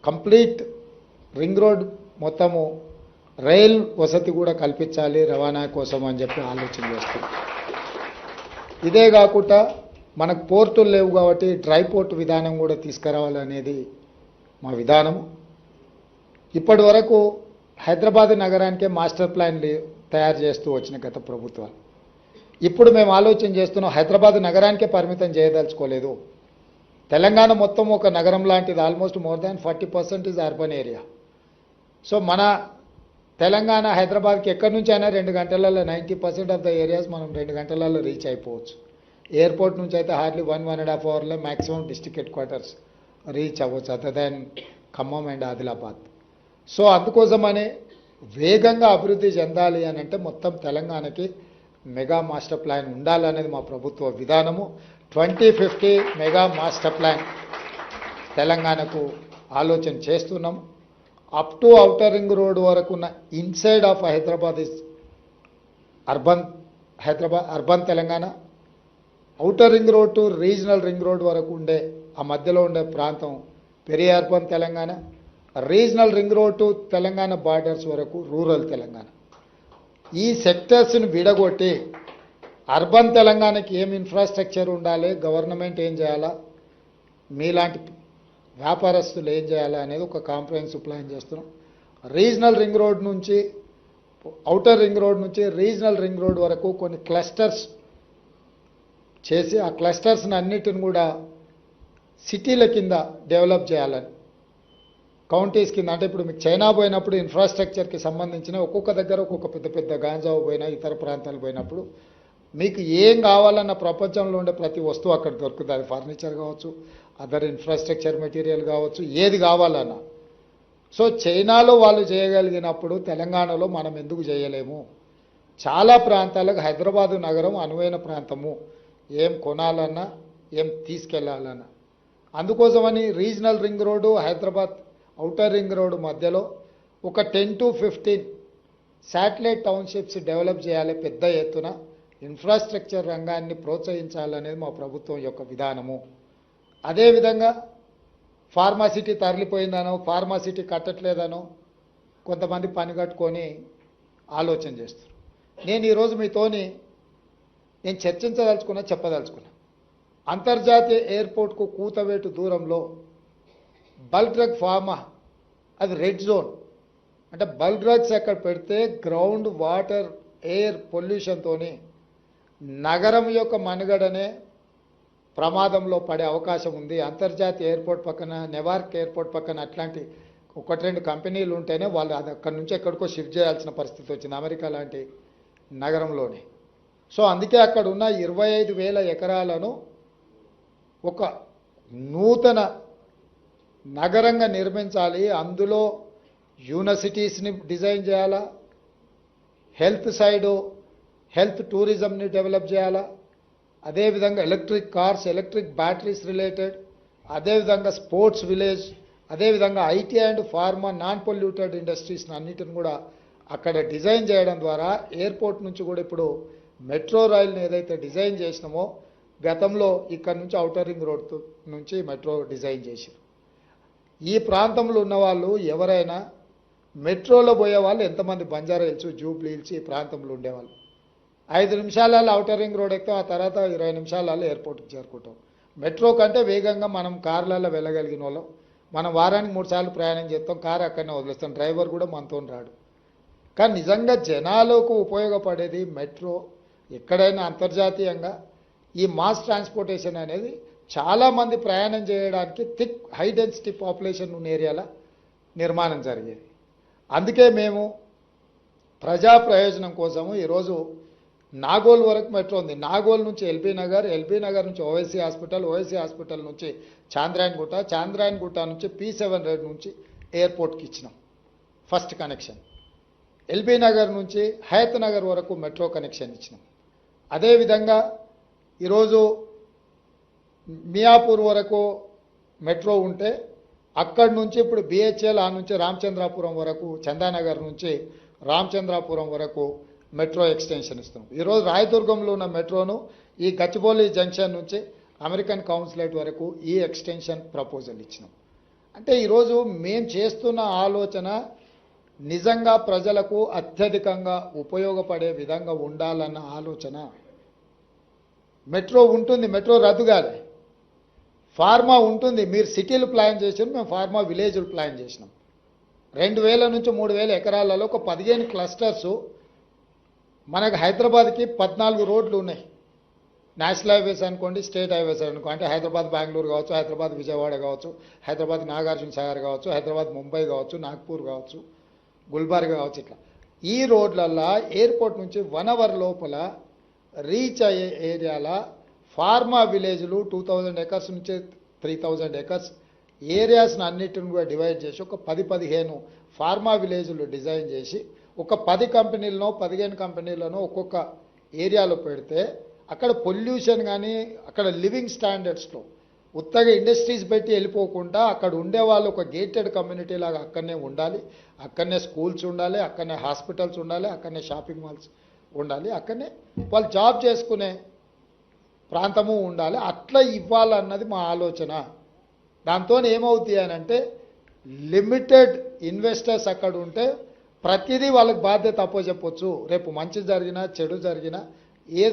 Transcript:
Complete ring road మొత్తము rail వసతి కూడా కల్పించాలి రవాణా కోసం అని చెప్పి ఆలోచన చేస్తున్నాం. ఇదే కాకుండా మనకు పోర్టులు లేవు కాబట్టి డ్రై పోర్ట్ విధానం కూడా తీసుకురావాలనేది మా విధానము. ఇప్పటి వరకు హైదరాబాద్ నగరానికే మాస్టర్ ప్లాన్ తయారు చేస్తూ వచ్చిన గత ప్రభుత్వాలు. ఇప్పుడు మేము ఆలోచన చేస్తున్నాం, హైదరాబాద్ నగరానికే పరిమితం చేయదలుచుకోలేదు. తెలంగాణ మొత్తం ఒక నగరం లాంటిది, almost more than 40% is urban area. So మన తెలంగాణ హైదరాబాద్కి ఎక్కడి నుంచి అయినా 2 గంటలలో 90% ఆఫ్ ద ఏరియాస్ మనం 2 గంటలలో రీచ్ అయిపోవచ్చు. ఎయిర్పోర్ట్ నుంచి అయితే హార్డ్లీ 1.5 అవర్లో maximum district headquarters reach అవ్వచ్చు, other than Khammam and Adilabad. So అందుకోసమనే వేగంగా అభివృద్ధి చెందాలి అని అంటే మొత్తం తెలంగాణకి మెగా మాస్టర్ ప్లాన్ ఉండాలనేది మా ప్రభుత్వ విధానము. 2050 మెగా మాస్టర్ ప్లాన్ తెలంగాణకు ఆలోచన చేస్తున్నాం. Up to outer ring road వరకు ఉన్న inside of Hyderabad is urban Hyderabad, urban Telangana. Outer ring road to regional ring road వరకు ఉండే ఆ మధ్యలో ఉండే ప్రాంతం peri urban Telangana. Regional ring road to Telangana borders వరకు రూరల్ తెలంగాణ. ఈ సెక్టర్స్ని విడగొట్టి అర్బన్ తెలంగాణకి ఏం ఇన్ఫ్రాస్ట్రక్చర్ ఉండాలి, గవర్నమెంట్ ఏం చేయాలా, మీలాంటి వ్యాపారస్తులు ఏం చేయాలా అనేది ఒక కాంప్రహెన్సివ్ ప్లాన్ చేస్తున్నాం. రీజనల్ రింగ్ రోడ్ నుంచి ఔటర్ రింగ్ రోడ్ నుంచి రీజనల్ రింగ్ రోడ్ వరకు కొన్ని క్లస్టర్స్ చేసి ఆ క్లస్టర్స్ని అన్నిటిని కూడా సిటీల కింద డెవలప్ చేయాలని, కౌంటీస్ కింద. అంటే ఇప్పుడు మీకు చైనా పోయినప్పుడు ఇన్ఫ్రాస్ట్రక్చర్కి సంబంధించిన ఒక్కొక్క దగ్గర ఒక్కొక్క పెద్ద పెద్ద గాంజావు పోయినా ఇతర ప్రాంతాలు పోయినప్పుడు మీకు ఏం కావాలన్న ప్రపంచంలో ఉండే ప్రతి వస్తువు అక్కడ దొరుకుతుంది. అది ఫర్నిచర్ కావచ్చు, అదర్ ఇన్ఫ్రాస్ట్రక్చర్ మెటీరియల్ కావచ్చు, ఏది కావాలన్నా. సో చైనాలో వాళ్ళు చేయగలిగినప్పుడు తెలంగాణలో మనం ఎందుకు చేయలేము? చాలా ప్రాంతాలకు హైదరాబాదు నగరం అనువైన ప్రాంతము, ఏం కొనాలన్నా ఏం తీసుకెళ్లాలన్నా. అందుకోసమని regional ring road Hyderabad outer ring road మధ్యలో ఒక 10 to 15 శాటిలైట్ టౌన్షిప్స్ డెవలప్ చేయాలి. పెద్ద ఎత్తున ఇన్ఫ్రాస్ట్రక్చర్ రంగాన్ని ప్రోత్సహించాలనేది మా ప్రభుత్వం యొక్క విధానము. అదేవిధంగా ఫార్మాసిటీ తరలిపోయిందనో, ఫార్మాసిటీ కట్టట్లేదనో కొంతమంది పని కట్టుకొని ఆలోచన చేస్తారు. నేను ఈరోజు మీతోని నేను చర్చించదలుచుకున్నా, చెప్పదలుచుకున్నా. అంతర్జాతీయ ఎయిర్పోర్ట్కు కూతవేటు దూరంలో బల్క్ డ్రగ్ ఫార్మా, అది రెడ్ జోన్. అంటే బల్క్ డ్రగ్స్ ఎక్కడ పెడితే గ్రౌండ్ వాటర్ ఎయిర్ పొల్యూషన్తో నగరం యొక్క మనుగడనే ప్రమాదంలో పడే అవకాశం ఉంది. అంతర్జాతీయ ఎయిర్పోర్ట్ పక్కన, నెవార్క్ ఎయిర్పోర్ట్ పక్కన అట్లాంటి 1-2 కంపెనీలు ఉంటేనే వాళ్ళు అది అక్కడి నుంచి ఎక్కడికో షిఫ్ట్ చేయాల్సిన పరిస్థితి వచ్చింది, అమెరికా లాంటి నగరంలోనే. సో అందుకే అక్కడ ఉన్న 25,000 ఎకరాలను ఒక నూతన నగరంగా నిర్మించాలి. అందులో యూనివర్సిటీస్ని డిజైన్ చేయాలా, హెల్త్ సైడు హెల్త్ టూరిజంని డెవలప్ చేయాలా, అదేవిధంగా electric cars, electric batteries related, అదేవిధంగా స్పోర్ట్స్ విలేజ్, అదేవిధంగా IT and pharma non polluted ఇండస్ట్రీస్ని అన్నిటిని కూడా అక్కడ డిజైన్ చేయడం ద్వారా ఎయిర్పోర్ట్ నుంచి కూడా ఇప్పుడు మెట్రో రైల్ని ఏదైతే డిజైన్ చేసినామో గతంలో ఇక్కడ నుంచి ఔటర్ రింగ్ రోడ్ నుంచి మెట్రో డిజైన్ చేశారు. ఈ ప్రాంతంలో ఉన్నవాళ్ళు ఎవరైనా మెట్రోలో పోయే వాళ్ళు ఎంతమంది, బంజారా హిల్స్, జూబ్లీ హిల్స్ ఈ ప్రాంతంలో ఉండేవాళ్ళు 5 నిమిషాలలో ఔటర్ రింగ్ రోడ్ ఎక్కుతాం, ఆ తర్వాత 20 నిమిషాలలో ఎయిర్పోర్ట్కి చేరుకుంటాం. మెట్రో కంటే వేగంగా మనం కార్లలో వెళ్ళగలిగిన వాళ్ళం. మనం వారానికి 3 సార్లు ప్రయాణం చేస్తాం, కారు అక్కడనే వదిలేస్తాం, డ్రైవర్ కూడా మనతో రాడు. కానీ నిజంగా జనాలకు ఉపయోగపడేది మెట్రో. ఎక్కడైనా అంతర్జాతీయంగా ఈ మాస్ ట్రాన్స్పోర్టేషన్ అనేది చాలామంది ప్రయాణం చేయడానికి థిక్ హై డెన్సిటీ పాపులేషన్ ఉన్న ఏరియాల నిర్మాణం జరిగేది. అందుకే మేము ప్రజా ప్రయోజనం కోసము ఈరోజు నాగోల్ వరకు మెట్రో ఉంది. నాగోల్ నుంచి ఎల్బీ నగర్, ఎల్బీ నగర్ నుంచి ఓవైసీ హాస్పిటల్, ఓవైసీ హాస్పిటల్ నుంచి చాంద్రాయణగుట్ట, చాంద్రాయణగుట్ట నుంచి P7 రోడ్ నుంచి ఎయిర్పోర్ట్కి ఇచ్చినాం ఫస్ట్ కనెక్షన్. ఎల్బీ నగర్ నుంచి హయత్ నగర్ వరకు మెట్రో కనెక్షన్ ఇచ్చినాం. అదేవిధంగా ఈరోజు మియాపూర్ వరకు మెట్రో ఉంటే అక్కడి నుంచి ఇప్పుడు BHL ఆ నుంచి రామచంద్రాపురం వరకు, చందానగర్ నుంచి రామచంద్రాపురం వరకు మెట్రో ఎక్స్టెన్షన్ ఇస్తున్నాం. ఈరోజు రాయదుర్గంలో ఉన్న మెట్రోను ఈ గచ్చిబౌలి జంక్షన్ నుంచి అమెరికన్ కౌన్సిలేట్ వరకు ఈ ఎక్స్టెన్షన్ ప్రపోజల్ ఇచ్చినాం. అంటే ఈరోజు మేం చేస్తున్న ఆలోచన నిజంగా ప్రజలకు అత్యధికంగా ఉపయోగపడే విధంగా ఉండాలన్న ఆలోచన. మెట్రో ఉంటుంది, మెట్రో రద్దు కాదు. ఫార్మా ఉంటుంది, మీరు సిటీలు ప్లాన్ చేసారు, మేము ఫార్మా విలేజ్లు ప్లాన్ చేసినాం. 2000 నుంచి 3000 ఎకరాలలో ఒక 15 క్లస్టర్సు. మనకు హైదరాబాద్కి 14 రోడ్లు ఉన్నాయి. నేషనల్ హైవేస్ అనుకోండి, స్టేట్ హైవేస్ అనుకోండి. అంటే హైదరాబాద్ బెంగళూరు కావచ్చు, హైదరాబాద్ విజయవాడ కావచ్చు, హైదరాబాద్ నాగార్జున సాగర్ కావచ్చు, హైదరాబాద్ ముంబై కావచ్చు, నాగ్పూర్ కావచ్చు, గుల్బర్గా కావచ్చు. ఇట్లా ఈ రోడ్లల్లో ఎయిర్పోర్ట్ నుంచి 1 అవర్ లోపల రీచ్ అయ్యే ఏరియాల ఫార్మా విలేజ్లు 2000 ఎకర్స్ నుంచి 3000 ఎకర్స్ ఏరియాస్ని అన్నిటిని కూడా డివైడ్ చేసి ఒక 10-15 ఫార్మా విలేజ్లు డిజైన్ చేసి ఒక 10 కంపెనీలను 15 కంపెనీలను ఒక్కొక్క ఏరియాలో పెడితే అక్కడ పొల్యూషన్ కానీ అక్కడ లివింగ్ స్టాండర్డ్స్లో ఉత్తగా ఇండస్ట్రీస్ పెట్టి వెళ్ళిపోకుండా అక్కడ ఉండేవాళ్ళు ఒక గేటెడ్ కమ్యూనిటీ లాగా అక్కడనే ఉండాలి. అక్కడనే స్కూల్స్ ఉండాలి, అక్కడనే హాస్పిటల్స్ ఉండాలి, అక్కడనే షాపింగ్ మాల్స్ ఉండాలి, అక్కడనే వాళ్ళు జాబ్ చేసుకునే ప్రాంతము ఉండాలి. అట్లా ఇవ్వాలన్నది మా ఆలోచన. దాంతో ఏమవుతుంది అని అంటే లిమిటెడ్ ఇన్వెస్టర్స్ అక్కడ ఉంటే ప్రతిదీ వాళ్ళకి బాధ్యత అప్పచెప్పొచ్చు. రేపు మంచి జరిగినా చెడు జరిగినా ఏ